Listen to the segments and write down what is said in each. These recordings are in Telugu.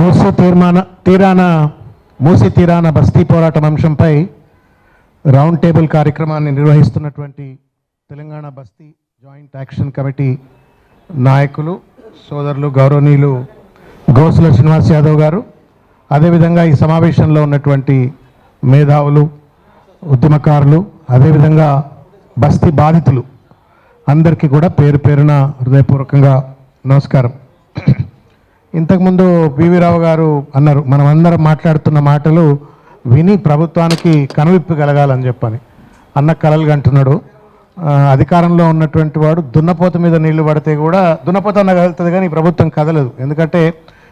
మూసి తీరాన బస్తీ పోరాటం అంశంపై రౌండ్ టేబుల్ కార్యక్రమాన్ని నిర్వహిస్తున్నటువంటి తెలంగాణ బస్తీ జాయింట్ యాక్షన్ కమిటీ నాయకులు సోదరులు గౌరవనీయులు గోసుల శ్రీనివాస్ యాదవ్ గారు, అదేవిధంగా ఈ సమావేశంలో ఉన్నటువంటి మేధావులు, ఉద్యమకారులు, అదేవిధంగా బస్తీ బాధితులు అందరికీ కూడా పేరు పేరున హృదయపూర్వకంగా నమస్కారం. ఇంతకుముందు పివి రావు గారు అన్నారు, మనం అందరం మాట్లాడుతున్న మాటలు విని ప్రభుత్వానికి కనువిప్పు కలగాలని చెప్పని అన్న కలలు కంటున్నాడు. అధికారంలో ఉన్నటువంటి వాడు దున్నపోత మీద నీళ్లు పడితే కూడా దున్నపోత అన్న కదులుతుంది, కానీ ఈ ప్రభుత్వం కదలదు. ఎందుకంటే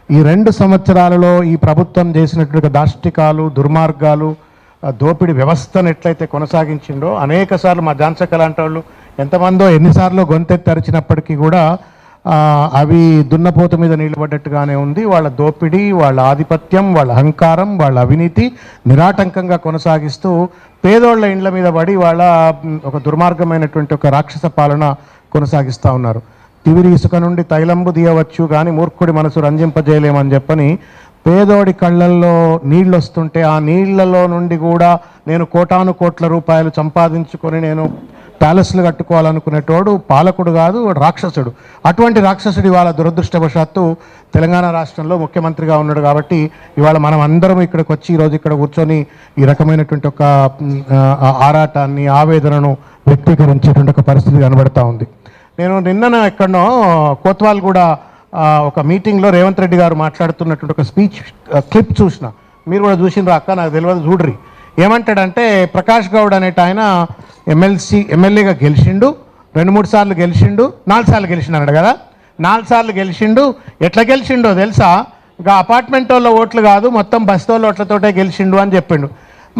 ఈ 2 సంవత్సరాలలో ఈ ప్రభుత్వం చేసినటువంటి దాష్టికాలు, దుర్మార్గాలు, దోపిడీ వ్యవస్థను ఎట్లయితే కొనసాగించిండో, అనేక సార్లు మా జాన్సక్క లాంటి వాళ్ళు ఎంతమందో ఎన్నిసార్లు గొంతెత్తి తెరిచినప్పటికీ కూడా అవి దున్నపోత మీద నీళ్లు పడ్డట్టుగానే ఉంది. వాళ్ళ దోపిడీ, వాళ్ళ ఆధిపత్యం, వాళ్ళ అహంకారం, వాళ్ళ అవినీతి నిరాటంకంగా కొనసాగిస్తూ పేదోళ్ల ఇండ్ల మీద పడి వాళ్ళ ఒక దుర్మార్గమైనటువంటి ఒక రాక్షస పాలన కొనసాగిస్తూ ఉన్నారు. తివిరి ఇసుక నుండి తైలంబు తీయవచ్చు కానీ మూర్ఖుడి మనసు రంజింపజేయలేమని చెప్పని పేదోడి కళ్ళల్లో నీళ్ళు వస్తుంటే ఆ నీళ్లలో నుండి కూడా నేను కోటాను కోట్ల రూపాయలు సంపాదించుకొని నేను ప్యాలెస్లు కట్టుకోవాలనుకునేటోడు పాలకుడు కాదు, రాక్షసుడు. అటువంటి రాక్షసుడు ఇవాళ దురదృష్టవశాత్తు తెలంగాణ రాష్ట్రంలో ముఖ్యమంత్రిగా ఉన్నాడు. కాబట్టి ఇవాళ మనం అందరం ఇక్కడికి వచ్చి ఈరోజు ఇక్కడ కూర్చొని ఈ రకమైనటువంటి ఒక ఆరాటాన్ని, ఆవేదనను వ్యక్తీకరించేటువంటి ఒక పరిస్థితి కనబడతా ఉంది. నేను నిన్న ఎక్కడనో కోత్వాల్ కూడా ఒక మీటింగ్లో రేవంత్ రెడ్డి గారు మాట్లాడుతున్నటువంటి ఒక స్పీచ్ క్లిప్ చూసిన. మీరు కూడా చూసినరా అక్క? నాకు తెలియదు, చూడ్రి. ఏమంటాడంటే, ప్రకాష్ గౌడ్ అనేట ఆయన ఎమ్మెల్యేగా గెలిచిండు, 2-3 సార్లు గెలిచిండు, 4 సార్లు గెలిచిండు అన్నాడు కదా. 4 సార్లు గెలిచిండు. ఎట్లా గెలిచిండో తెలుసా? ఇంకా అపార్ట్మెంట్ వాళ్ళ ఓట్లు కాదు, మొత్తం బస్తీ వాళ్ళ ఓట్లతోటే గెలిచిండు అని చెప్పిండు.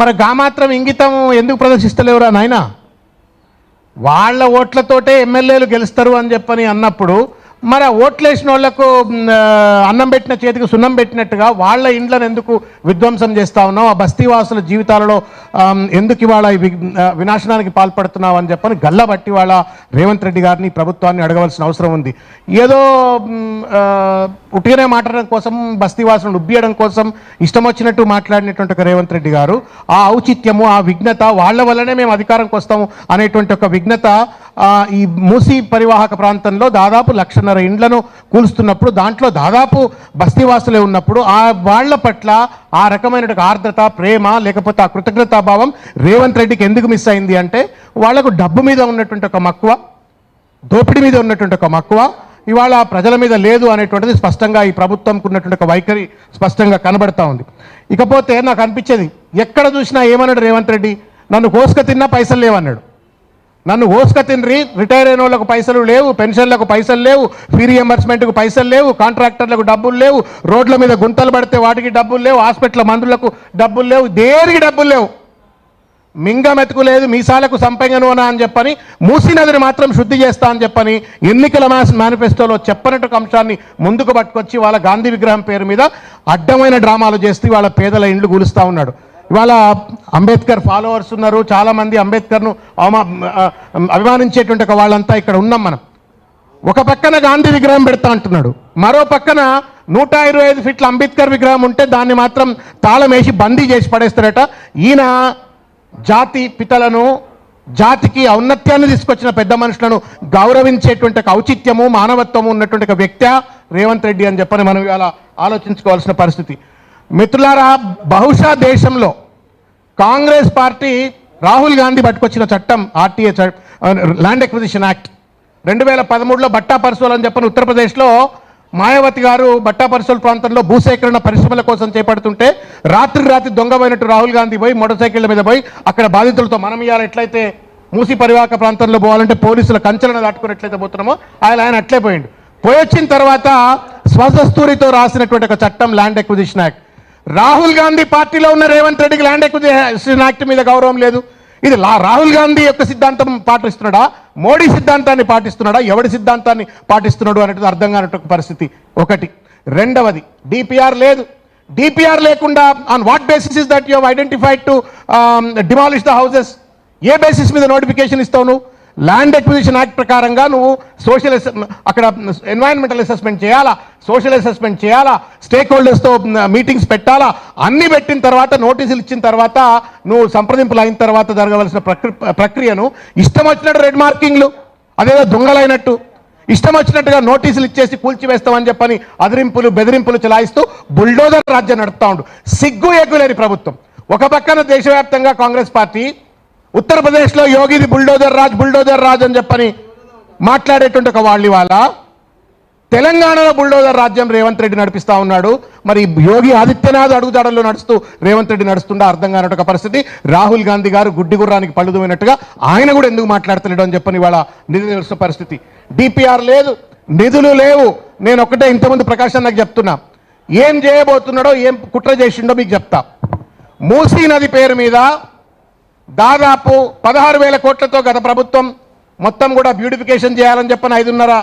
మరి గా మాత్రం ఇంగితం ఎందుకు ప్రదర్శిస్తలేవురా నాయనా? వాళ్ళ ఓట్లతోటే ఎమ్మెల్యేలు గెలుస్తారు అని చెప్పని అన్నప్పుడు మరి ఓట్లు వేసిన వాళ్లకు అన్నం పెట్టిన చేతికి సున్నం పెట్టినట్టుగా వాళ్ళ ఇండ్లను ఎందుకు విధ్వంసం చేస్తూ ఉన్నావు? ఆ బస్తీవాసుల జీవితాలలో ఎందుకు ఇవాళ వినాశనానికి పాల్పడుతున్నావు అని చెప్పని గల్లబట్టి వాళ్ళ రేవంత్ రెడ్డి గారిని, ప్రభుత్వాన్ని అడగవలసిన అవసరం ఉంది. ఏదో ఉట్టిగానే మాట్లాడడం కోసం, బస్తీవాసులను ఉబ్బియడం కోసం ఇష్టం వచ్చినట్టు మాట్లాడినటువంటి ఒక రేవంత్ రెడ్డి గారు ఆ ఔచిత్యము, ఆ విఘ్నత, వాళ్ళ వల్లనే మేము అధికారంకి వస్తాము అనేటువంటి ఒక విఘ్నత ఈ మూసీ పరివాహక ప్రాంతంలో దాదాపు 1,50,000 ఇండ్లను కూలుస్తున్నప్పుడు, దాంట్లో దాదాపు బస్తీవాసులే ఉన్నప్పుడు ఆ వాళ్ల పట్ల ఆ రకమైన ఆర్ద్రత, ప్రేమ, లేకపోతే ఆ కృతజ్ఞతాభావం రేవంత్ రెడ్డికి ఎందుకు మిస్ అయింది అంటే, వాళ్లకు డబ్బు మీద ఉన్నటువంటి ఒక మక్కువ, దోపిడీ మీద ఉన్నటువంటి ఒక మక్కువ ఇవాళ ప్రజల మీద లేదు అనేటువంటిది స్పష్టంగా ఈ ప్రభుత్వంకు ఉన్నటువంటి ఒక వైఖరి స్పష్టంగా కనబడతా ఉంది. ఇకపోతే నాకు అనిపించేది, ఎక్కడ చూసినా ఏమన్నాడు రేవంత్ రెడ్డి? నన్ను కోసుక తిన్నా పైసలు లేవన్నాడు. నన్ను ఓసుక తినరి, రిటైర్ అయిన వాళ్ళకు పైసలు లేవు, పెన్షన్లకు పైసలు లేవు, ఫీ రియంబర్స్మెంట్కు పైసలు లేవు, కాంట్రాక్టర్లకు డబ్బులు లేవు, రోడ్ల మీద గుంతలు పడితే వాటికి డబ్బులు లేవు, హాస్పిటల్ మందులకు డబ్బులు లేవు, దేనికి డబ్బులు లేవు, మింగమెతుకు లేదు, మీసాలకు సంపెంగనునా అని చెప్పని మూసీ నదిని మాత్రం శుద్ధి చేస్తా అని చెప్పని ఎన్నికల మేనిఫెస్టోలో చెప్పనట్టు అంశాన్ని ముందుకు పట్టుకొచ్చి వాళ్ళ గాంధీ విగ్రహం పేరు మీద అడ్డమైన డ్రామాలు చేస్తూ వాళ్ళ పేదల ఇండ్లు కూలుస్తూ ఉన్నాడు. ఇవాళ అంబేద్కర్ ఫాలోవర్స్ ఉన్నారు, చాలామంది అంబేద్కర్ను అభిమానించేటువంటి వాళ్ళంతా ఇక్కడ ఉన్నాం మనం. ఒక పక్కన గాంధీ విగ్రహం పెడతా అంటున్నాడు, మరో పక్కన 125 ఫీట్ల అంబేద్కర్ విగ్రహం ఉంటే దాన్ని మాత్రం తాళం వేసి బందీ చేసి పడేస్తారట. ఈయన జాతి పితలను, జాతికి ఔన్నత్యాన్ని తీసుకొచ్చిన పెద్ద మనుషులను గౌరవించేటువంటి ఒక ఔచిత్యము, మానవత్వము ఉన్నటువంటి ఒక వ్యక్తి రేవంత్ రెడ్డి అని చెప్పని మనం ఇవాళ ఆలోచించుకోవాల్సిన పరిస్థితి. మిత్రులారా, బహుశా దేశంలో కాంగ్రెస్ పార్టీ రాహుల్ గాంధీ పట్టుకొచ్చిన చట్టం ఆర్టీఏ ల్యాండ్ ఎక్విజిషన్ యాక్ట్ 2013లో బట్టా పరిశోధన అని చెప్పని ఉత్తరప్రదేశ్లో మాయావతి గారు బట్టా పరిశోధన ప్రాంతంలో భూసేకరణ పరిశ్రమల కోసం చేపడుతుంటే రాత్రి దొంగపోయినట్టు రాహుల్ గాంధీ పోయి మోటార్ సైకిళ్ళ మీద పోయి అక్కడ బాధితులతో మనం ఇవాళ ఎట్లయితే మూసీ పరివాహక ప్రాంతంలో పోవాలంటే పోలీసుల కంచెలను దాటుకుని ఎట్లయితే పోతున్నామో ఆయన అట్లే పోయిండు. పోయొచ్చిన తర్వాత స్వదస్తూరితో రాసినటువంటి ఒక చట్టం land acquisition act. Rahul Gandhi పార్టీలో ఉన్న రేవంత్ రెడ్డికి ల్యాండ్ ఎక్విజిషన్ యాక్ట్ మీద గౌరవం లేదు. ఇది రాహుల్ గాంధీ యొక్క సిద్ధాంతం పాటిస్తున్నాడా, మోడీ సిద్ధాంతాన్ని పాటిస్తున్నాడా, ఎవడి సిద్ధాంతాన్ని పాటిస్తున్నాడు అనేది అర్థం కానటువంటి పరిస్థితి ఒకటి. రెండవది, డిపిఆర్ లేదు. డిపిఆర్ లేకుండా on what basis is that you have identified to demolish the houses? A basis మీద నోటిఫికేషన్ ఇస్తావు నువ్వు? ల్యాండ్ ఎక్విజిషన్ యాక్ట్ ప్రకారంగా నువ్వు సోషల్ అక్కడ ఎన్వైరన్మెంటల్ అసెస్మెంట్ చేయాలా, సోషల్ అసెస్మెంట్ చేయాలా, స్టేక్ హోల్డర్స్తో మీటింగ్స్ పెట్టాలా, అన్ని పెట్టిన తర్వాత నోటీసులు ఇచ్చిన తర్వాత నువ్వు సంప్రదింపులు అయిన తర్వాత జరగవలసిన ప్రక్రియను ఇష్టం వచ్చినట్టు రెడ్ మార్కింగ్లు అదేదో దొంగలైనట్టు ఇష్టం వచ్చినట్టుగా నోటీసులు ఇచ్చేసి కూల్చివేస్తామని చెప్పని అదిరింపులు బెదిరింపులు చలాయిస్తూ బుల్డోజర్ రాజ్యం నడుపుతా ఉండు. సిగ్గు ఎగ్గులేని ప్రభుత్వం. ఒక పక్కన దేశవ్యాప్తంగా కాంగ్రెస్ పార్టీ, ఉత్తరప్రదేశ్లో యోగిది బుల్డోజర్ రాజ్ అని చెప్పని మాట్లాడేటువంటి ఒక వాళ్ళు ఇవాళ తెలంగాణలో బుల్డోజర్ రాజ్యం రేవంత్ రెడ్డి నడిపిస్తా ఉన్నాడు. మరి యోగి ఆదిత్యనాథ్ అడుగుజాడల్లో నడుస్తూ రేవంత్ రెడ్డి నడుస్తుండా అర్థం కానట్టు ఒక పరిస్థితి. రాహుల్ గాంధీ గారు గుడ్డి గుర్రానికి పళ్ళు దువ్వినట్టుగా ఆయన కూడా ఎందుకు మాట్లాడతలేడు అని చెప్పని ఇవాళ నిధులు తెలుస్తున్న పరిస్థితి. డిపిఆర్ లేదు, నిధులు లేవు. నేను ఒకటే ఇంతకుముందు ప్రకాష్ నాకు చెప్తున్నా, ఏం చేయబోతున్నాడో ఏం కుట్ర చేసిండో మీకు చెప్తా. మూసీ నది పేరు మీద దాదాపు 16,000 కోట్లతో గత ప్రభుత్వం మొత్తం కూడా బ్యూటిఫికేషన్ చేయాలని చెప్పని 5.5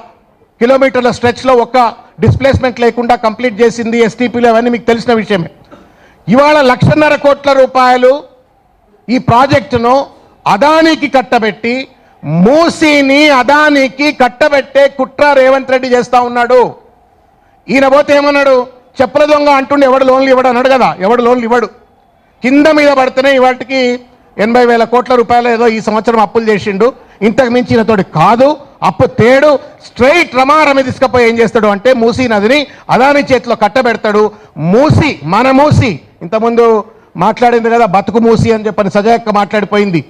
కిలోమీటర్ల స్ట్రెచ్లో ఒక్క డిస్ప్లేస్మెంట్ లేకుండా కంప్లీట్ చేసింది ఎస్టీపీలు. అవన్నీ మీకు తెలిసిన విషయమే. ఇవాళ 1,50,000 కోట్ల రూపాయలు ఈ ప్రాజెక్టును అదానికి కట్టబెట్టి మూసీని అదానికి కట్టబెట్టే కుట్ర రేవంత్ రెడ్డి చేస్తా ఉన్నాడు. ఈయన పోతే ఏమన్నాడు, చెప్పుల దొంగ అంటుండే ఎవడు లోన్లు ఇవ్వడు అన్నాడు కదా. ఎవడు లోన్లు ఇవ్వడు. కింద మీద పడితేనే ఇవాటికి 80,000 కోట్ల రూపాయలు ఏదో ఈ సంవత్సరం అప్పులు చేసిండు. ఇంతకు మించి ఈయనతోటి కాదు, అప్పు తేడు. స్ట్రైట్ రమారమి తీసుకపోయి ఏం చేస్తాడు అంటే మూసీ నదిని అదాని చేతిలో కట్టబెడతాడు. మూసి మన మూసి ఇంతకుముందు మాట్లాడింది కదా, బతుకు మూసి అని చెప్పని సజాయక్క మాట్లాడిపోయింది.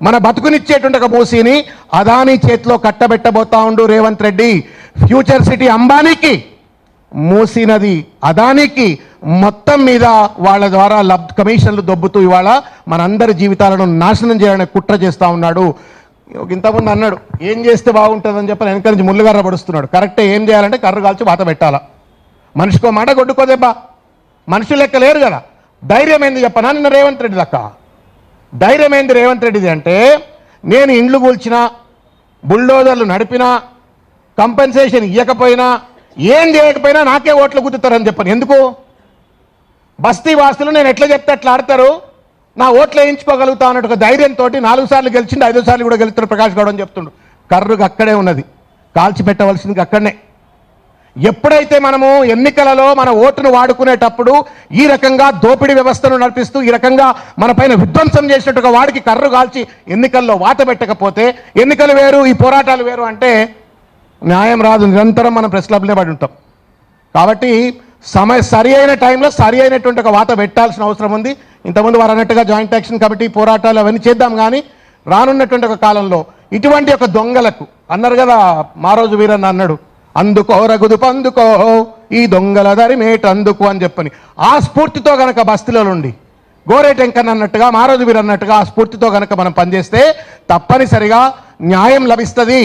మన బతుకునిచ్చేటువంటి ఒక మూసీని అదాని చేతిలో కట్టబెట్టబోతా ఉండు రేవంత్ రెడ్డి. ఫ్యూచర్ సిటీ అంబానీకి, మూసీ నది అదానికి మొత్తం మీద వాళ్ళ ద్వారా కమిషన్లు దొబ్బుతూ ఇవాళ మనందరి జీవితాలను నాశనం చేయాలని కుట్ర చేస్తూ ఉన్నాడు. ఇంతకుముందు అన్నాడు ఏం చేస్తే బాగుంటుందని చెప్పి వెనక నుంచి ముళ్ళుగార పడుస్తున్నాడు. కరెక్టే, ఏం చేయాలంటే కర్ర కాల్చి వాత పెట్టాలా. మనిషికో మాట కొట్టుకోదెబ్బా. మనుషులు లెక్క లేరు కదా. ధైర్యం ఏంది చెప్పనా నిన్న రేవంత్ రెడ్డి దక్క. ధైర్యం ఏంది రేవంత్ రెడ్డిది అంటే, నేను ఇండ్లు కూల్చినా, బుల్డోజర్లు నడిపినా, కంపెన్సేషన్ ఇవ్వకపోయినా, ఏం చేయకపోయినా నాకే ఓట్లు గుద్దుతారని చెప్పను. ఎందుకు? బస్తీ వాసులు నేను ఎట్లా చెప్తే అట్లా ఆడతారు, నా ఓట్లు వేయించుకోగలుగుతా అన్నట్టు ఒక ధైర్యంతో 4 సార్లు గెలిచిండు, 5 సార్లు కూడా గెలుస్తాడు ప్రకాష్ గౌడ్ అని చెప్తుండు. కర్రుగా అక్కడే ఉన్నది, కాల్చి పెట్టవలసింది అక్కడనే. ఎప్పుడైతే మనము ఎన్నికలలో మన ఓటును వాడుకునేటప్పుడు ఈ రకంగా దోపిడీ వ్యవస్థను నడిపిస్తూ ఈ రకంగా మన పైన విధ్వంసం చేసినట్టుగా వాడికి కర్రు కాల్చి ఎన్నికల్లో వాత పెట్టకపోతే, ఎన్నికలు వేరు ఈ పోరాటాలు వేరు అంటే న్యాయం రాదు. నిరంతరం మనం ప్రెస్ క్లబ్లే పడి ఉంటాం. కాబట్టి సరి అయిన టైంలో సరి అయినటువంటి ఒక వాత పెట్టాల్సిన అవసరం ఉంది. ఇంతకుముందు వారు అన్నట్టుగా జాయింట్ యాక్షన్ కమిటీ పోరాటాలు అవన్నీ చేద్దాం. కానీ రానున్నటువంటి ఒక కాలంలో ఇటువంటి ఒక దొంగలకు అన్నారు కదా, మారోజు వీరన్న అన్నాడు, అందుకో రగుదుపు అందుకో ఈ దొంగల దరి మేట అందుకు అని చెప్పని. ఆ స్ఫూర్తితో గనక బస్తీలో నుండి గోరేటెంకన్ అన్నట్టుగా, మారోజు వీరు అన్నట్టుగా ఆ స్ఫూర్తితో గనక మనం పనిచేస్తే తప్పనిసరిగా న్యాయం లభిస్తుంది.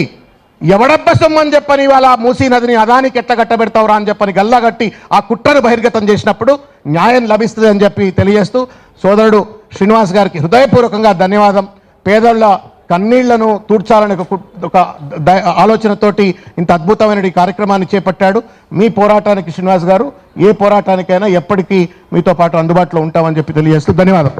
ఎవడబ్బ సొమ్ము అని చెప్పని ఇవాళ మూసీ నదిని అదానికి ఎట్లా కట్టబెడతావురా అని చెప్పని గల్లాగట్టి ఆ కుట్రను బహిర్గతం చేసినప్పుడు న్యాయం లభిస్తుంది అని చెప్పి తెలియజేస్తూ సోదరుడు శ్రీనివాస్ గారికి హృదయపూర్వకంగా ధన్యవాదం. పేదోళ్ళ కన్నీళ్లను తూడ్చాలని ఒక ఆలోచనతోటి ఇంత అద్భుతమైన కార్యక్రమాన్ని చేపట్టాడు. మీ పోరాటానికి శ్రీనివాస్ గారు ఏ పోరాటానికైనా ఎప్పటికీ మీతో పాటు అందుబాటులో ఉంటామని చెప్పి తెలియజేస్తూ ధన్యవాదం.